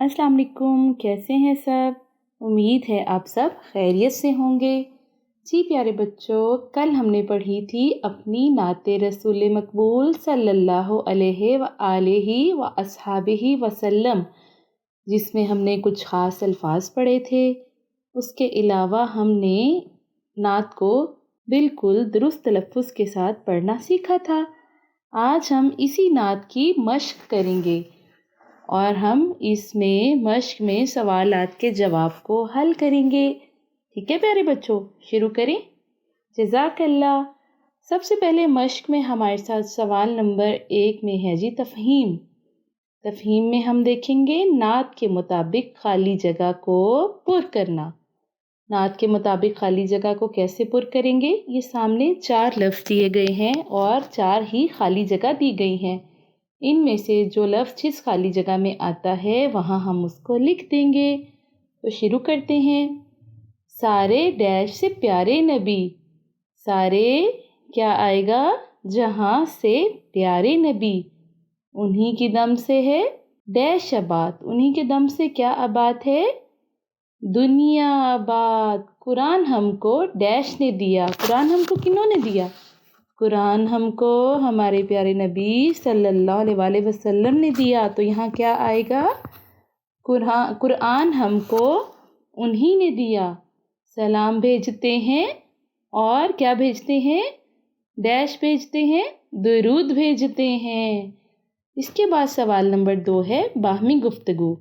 السلام علیکم، کیسے ہیں سب؟ امید ہے آپ سب خیریت سے ہوں گے۔ جی پیارے بچوں، کل ہم نے پڑھی تھی اپنی نعت رسول مقبول صلی اللہ علیہ وآلہ وصحبہ وسلم، جس میں ہم نے کچھ خاص الفاظ پڑھے تھے۔ اس کے علاوہ ہم نے نعت کو بالکل درست تلفظ کے ساتھ پڑھنا سیکھا تھا۔ آج ہم اسی نعت کی مشق کریں گے اور ہم اس میں مشق میں سوالات کے جواب کو حل کریں گے۔ ٹھیک ہے پیارے بچوں، شروع کریں؟ جزاک اللہ۔ سب سے پہلے مشق میں ہمارے ساتھ سوال نمبر 1 میں ہے جی تفہیم۔ تفہیم میں ہم دیکھیں گے نعت کے مطابق خالی جگہ کو پر کرنا۔ نعت کے مطابق خالی جگہ کو کیسے پر کریں گے؟ یہ سامنے 4 لفظ دیے گئے ہیں اور 4 ہی خالی جگہ دی گئی ہیں۔ ان میں سے جو لفظ جس خالی جگہ میں آتا ہے وہاں ہم اس کو لکھ دیں گے۔ تو شروع کرتے ہیں۔ سارے ڈیش سے پیارے نبی، سارے کیا آئے گا؟ جہاں سے پیارے نبی، انہی کی دم سے ہے ڈیش آباد، انہی کے دم سے کیا آباد ہے؟ دنیا آباد۔ قرآن ہم کو ڈیش نے دیا، قرآن ہم کو کنہوں نے دیا؟ قرآن ہم کو ہمارے پیارے نبی صلی اللہ علیہ وآلہ وسلم نے دیا۔ تو یہاں کیا آئے گا؟ قرآن ہم کو انہی نے دیا۔ سلام بھیجتے ہیں اور کیا بھیجتے ہیں؟ ڈیش بھیجتے ہیں، درود بھیجتے ہیں۔ اس کے بعد سوال نمبر 2 ہے باہمی گفتگو۔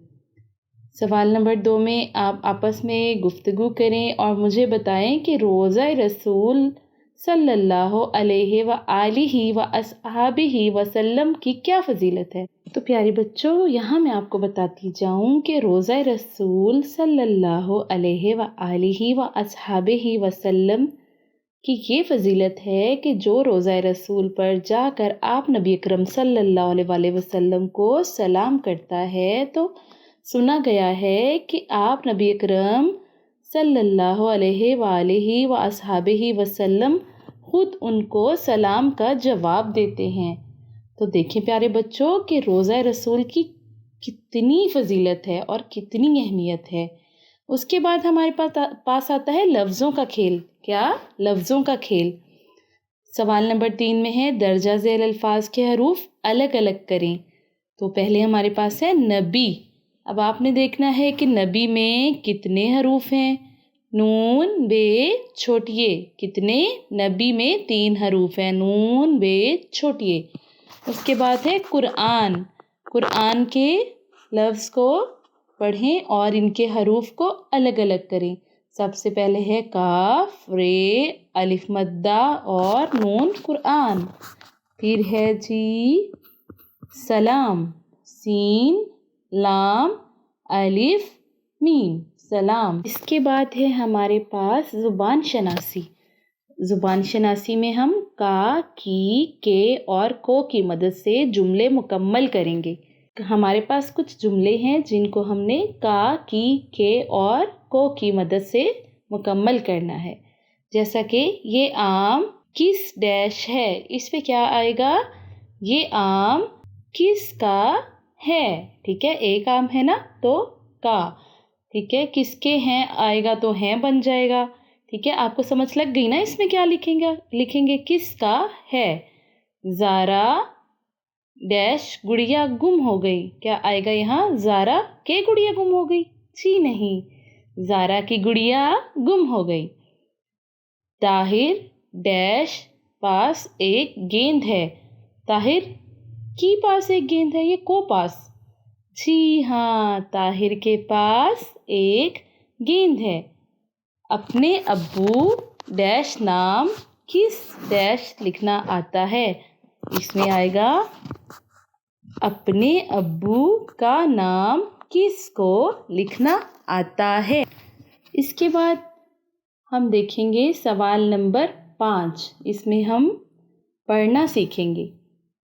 سوال نمبر 2 میں آپ آپس میں گفتگو کریں اور مجھے بتائیں کہ روضہ رسول صلی اللہ علیہ وآلہ وصحبہ وسلم کی کیا فضیلت ہے؟ تو پیارے بچوں، یہاں میں آپ کو بتاتی جاؤں کہ روضہ رسول صلی اللہ علیہ وآلہ وصحبہ وسلم کی یہ فضیلت ہے کہ جو روضہ رسول پر جا کر آپ نبی اکرم صلی اللہ علیہ وآلہ وسلم کو سلام کرتا ہے تو سنا گیا ہے کہ آپ نبی اکرم صلی اللہ علیہ وآلہ وصحبہ وسلم خود ان کو سلام کا جواب دیتے ہیں۔ تو دیکھیں پیارے بچوں کہ روضہ رسول کی کتنی فضیلت ہے اور کتنی اہمیت ہے۔ اس کے بعد ہمارے پاس آتا ہے لفظوں کا کھیل۔ کیا؟ لفظوں کا کھیل۔ سوال نمبر 3 میں ہے درجہ ذیل الفاظ کے حروف الگ الگ کریں۔ تو پہلے ہمارے پاس ہے نبی۔ اب آپ نے دیکھنا ہے کہ نبی میں کتنے حروف ہیں؟ نون بے چھوٹیے کتنے؟ نبی میں 3 حروف ہیں، نون بے چھوٹیے۔ اس کے بعد ہے قرآن۔ قرآن کے لفظ کو پڑھیں اور ان کے حروف کو الگ الگ کریں۔ سب سے پہلے ہے کاف، رے، الف مدہ اور نون قرآن۔ پھر ہے جی سلام، سین، لام، الف، میم، سلام۔ اس کے بعد ہے ہمارے پاس زبان شناسی۔ زبان شناسی میں ہم کا، کی، کے اور کو کی مدد سے جملے مکمل کریں گے۔ ہمارے پاس کچھ جملے ہیں جن کو ہم نے کا، کی، کے اور کو کی مدد سے مکمل کرنا ہے۔ جیسا کہ یہ آم کس ڈیش ہے، اس پہ کیا آئے گا؟ یہ آم کس کا ہے؟ ٹھیک ہے، ایک آم ہے نا تو کا، ٹھیک ہے، کس کے ہیں آئے گا تو ہیں بن جائے گا۔ ٹھیک ہے، آپ کو سمجھ لگ گئی نا اس میں کیا لکھیں گے کس کا ہے؟ زارا ڈیش گڑیا گم ہو گئی، کیا آئے گا یہاں؟ زارا کے گڑیا گم ہو گئی؟ جی نہیں، زارا کی گڑیا گم ہو گئی۔ طاہر ڈیش پاس ایک گیند ہے، طاہر کی پاس ایک گیند ہے، یہ کو پاس؟ جی ہاں، طاہر کے پاس ایک گیند ہے۔ اپنے ابو ڈیش نام کس ڈیش لکھنا آتا ہے؟ اس میں آئے گا اپنے ابو کا نام کس کو لکھنا آتا ہے۔ اس کے بعد ہم دیکھیں گے سوال نمبر 5۔ اس میں ہم پڑھنا سیکھیں گے۔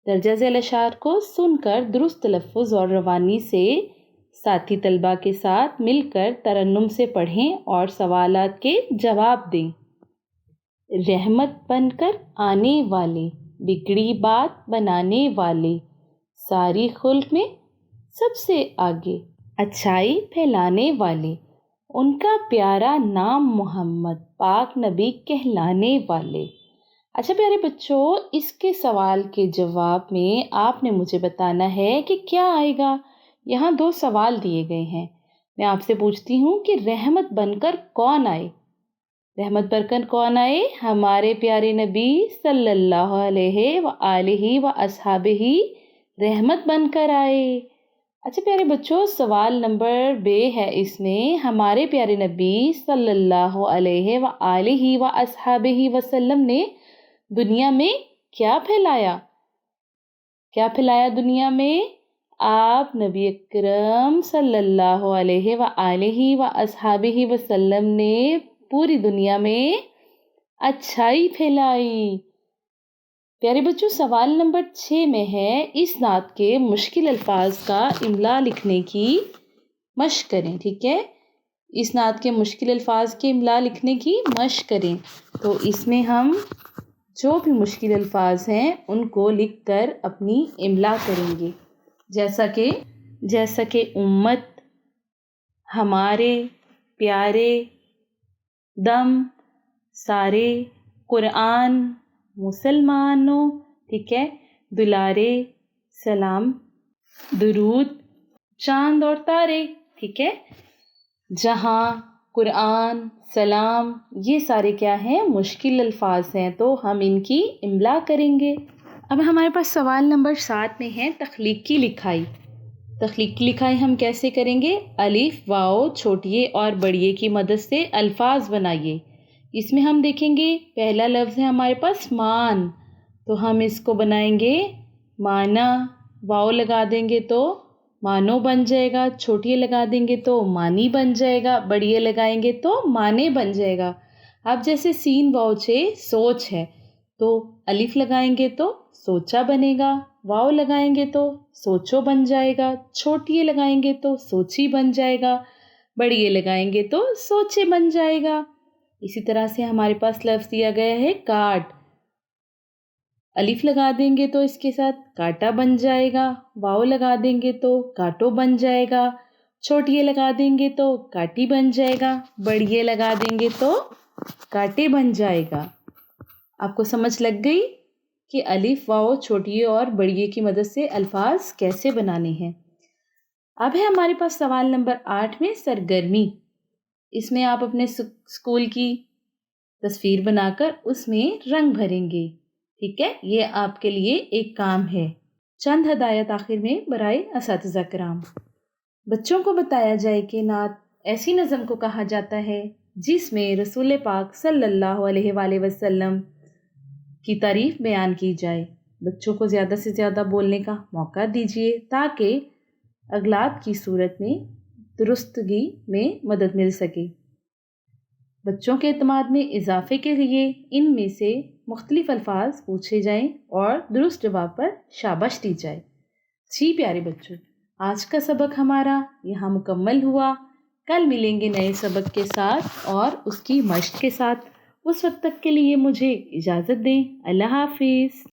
درجہ ذیل اشعار کو سن کر درست تلفظ اور روانی سے ساتھی طلباء کے ساتھ مل کر ترنم سے پڑھیں اور سوالات کے جواب دیں۔ رحمت بن کر آنے والے، بگڑی بات بنانے والے، ساری خلق میں سب سے آگے، اچھائی پھیلانے والے، ان کا پیارا نام محمد، پاک نبی کہلانے والے۔ اچھا پیارے بچوں، اس کے سوال کے جواب میں آپ نے مجھے بتانا ہے کہ کیا آئے گا۔ یہاں 2 سوال دیے گئے ہیں، میں آپ سے پوچھتی ہوں کہ رحمت بن کر کون آئے؟ رحمت بن کر کون آئے؟ ہمارے پیارے نبی صلی اللہ علیہ وآلہ وأصحابہ رحمت بن کر آئے۔ اچھا پیارے بچوں، سوال نمبر بے ہے اس میں، ہمارے پیارے نبی صلی اللہ علیہ وآلہ وأصحابہ وسلم نے دنیا میں کیا پھیلایا؟ کیا پھیلایا دنیا میں؟ آپ نبی اکرم صلی اللہ علیہ وآلہ وأصحابہ وسلم نے پوری دنیا میں اچھائی پھیلائی۔ پیارے بچوں، سوال نمبر 6 میں ہے، اس نعت کے مشکل الفاظ کا املا لکھنے کی مشق کریں، ٹھیک ہے؟ اس نعت کے مشکل الفاظ کے املا لکھنے کی مشق کریں۔ تو اس میں ہم جو بھی مشکل الفاظ ہیں ان کو لکھ کر اپنی املا کریں گے، جیسا کہ امت، ہمارے، پیارے، دم، سارے، قرآن، مسلمانوں، ٹھیک ہے، دلارے، سلام، درود، چاند اور تارے، ٹھیک ہے، جہاں، قرآن، سلام، یہ سارے کیا ہیں؟ مشکل الفاظ ہیں، تو ہم ان کی املا کریں گے۔ اب ہمارے پاس سوال نمبر 7 میں ہے تخلیقی لکھائی۔ تخلیقی لکھائی ہم کیسے کریں گے؟ الف، واو، چھوٹیے اور بڑیے کی مدد سے الفاظ بنائیے۔ اس میں ہم دیکھیں گے پہلا لفظ ہے ہمارے پاس مان، تو ہم اس کو بنائیں گے مانا، واو لگا دیں گے تو مانو بن جائے گا، چھوٹیے لگا دیں گے تو مانی بن جائے گا، بڑیے لگائیں گے تو مانے بن جائے گا۔ اب جیسے سین واو چھے سوچ ہے، تو الف لگائیں گے تو سوچا بنے گا، واو لگائیں گے تو سوچو بن جائے گا، چھوٹیے لگائیں گے تو سوچی بن جائے گا، بڑیے لگائیں گے تو سوچے بن جائے گا۔ اسی طرح سے ہمارے پاس لفظ دیا گیا ہے کاٹ، الف لگا دیں گے تو اس کے ساتھ کاٹا بن جائے گا، واو لگا دیں گے تو کاٹو بن جائے گا، چھوٹیے لگا دیں گے تو کاٹی بن جائے گا، بڑیے لگا دیں گے تو کاٹے بن جائے گا۔ آپ کو سمجھ لگ گئی کہ الف، واو، چھوٹیے اور بڑیے کی مدد سے الفاظ کیسے بنانے ہیں۔ اب ہے ہمارے پاس سوال نمبر 8 میں سرگرمی۔ اس میں آپ اپنے اسکول کی تصویر بنا کر اس میں رنگ بھریں گے، ٹھیک ہے؟ یہ آپ کے لیے ایک کام ہے۔ چند ہدایت آخر میں برائے اساتذہ کرام۔ بچوں کو بتایا جائے کہ نعت ایسی نظم کو کہا جاتا ہے جس میں رسول پاک صلی اللہ علیہ وآلہ وسلم کی تعریف بیان کی جائے۔ بچوں کو زیادہ سے زیادہ بولنے کا موقع دیجیے تاکہ اغلاط کی صورت میں درستگی میں مدد مل سکے۔ بچوں کے اعتماد میں اضافے کے لیے ان میں سے مختلف الفاظ پوچھے جائیں اور درست جواب پر شاباش دی جائے۔ جی پیارے بچوں، آج کا سبق ہمارا یہاں مکمل ہوا۔ کل ملیں گے نئے سبق کے ساتھ اور اس کی مشق کے ساتھ۔ اس وقت تک کے لیے مجھے اجازت دیں۔ اللہ حافظ۔